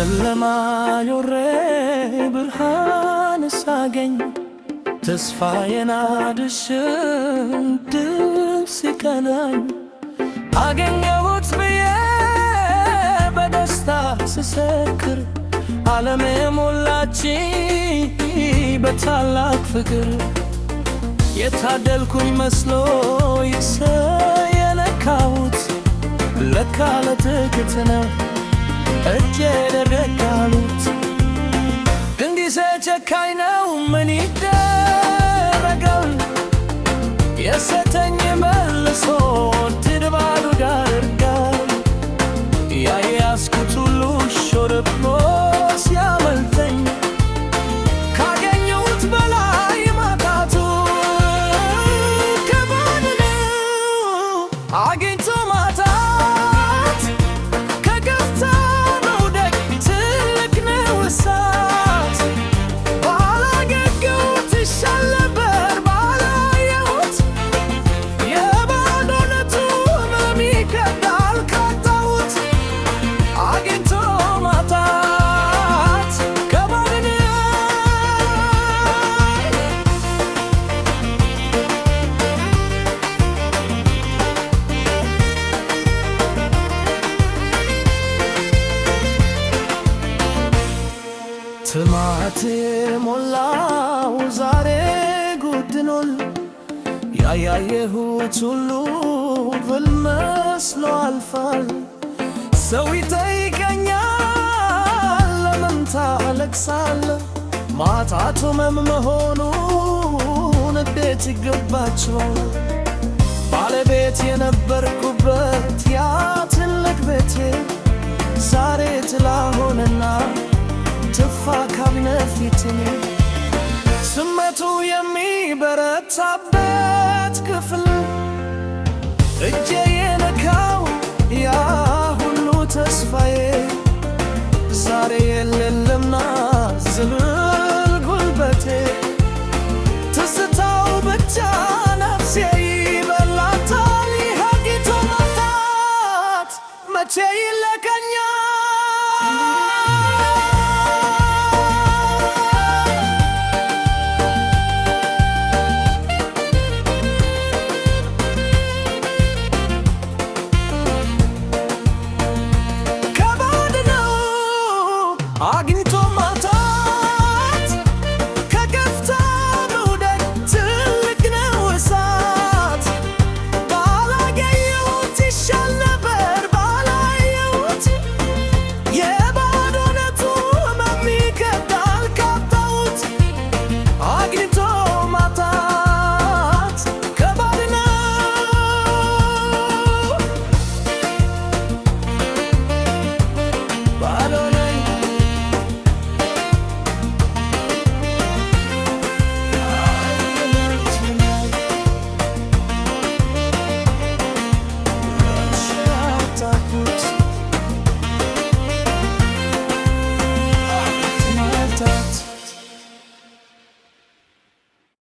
ከጨለማ ዮሬ ብርሃን ሳገኝ ተስፋዬን አድሽን ድል ሲቀናኝ አገኘሁት ብዬ በደስታ ስሰክር ዓለም የሞላች በታላቅ ፍቅር የታደልኩኝ መስሎ የነካሁት ለካ ለጥቂት ነው እጄ ደረጋሉት። እንዲህ ጨካኝ ነው ምን ይደረጋል? የሰጠኝ መልሶ ትድባሉ ያደርጋል። ያያዝኩት ሁሉ ሾርብሎ ሲያመልጠኝ ካገኘሁት በላይ ማጣቱ ከባድ ነው። አግኝቶ ማጣት ከገፍታ መውደቅ ትልቅ ነው እሳት። ባላገኘሁት ይሻል ነበር ባላየሁት። የባዶነቱ ሕመም ይከብዳል ካጣሁት። አግኝቶ ማጣት ከባድ ነው። ትማት ሞላው ዛሬ ጉድኖል ያያየሁት ሁሉ ሕልም መስሎ አልፏል። ሰው ይጠይቀኛል ለምን ታለቅሳለህ? ማጣቱ ሕመም መሆኑን እንዴት ይገባቸዋል? ባለቤት የነበርኩበት ያ ትልቅ ቤቴ ዛሬ ጥላ ሆነና ተፋ ካቢነ ፊቴ። ስሜቱ የሚበረታበት ክፍል እጄ የነካው ያ ሁሉ ተስፋዬ ዛሬ የለምና ዝም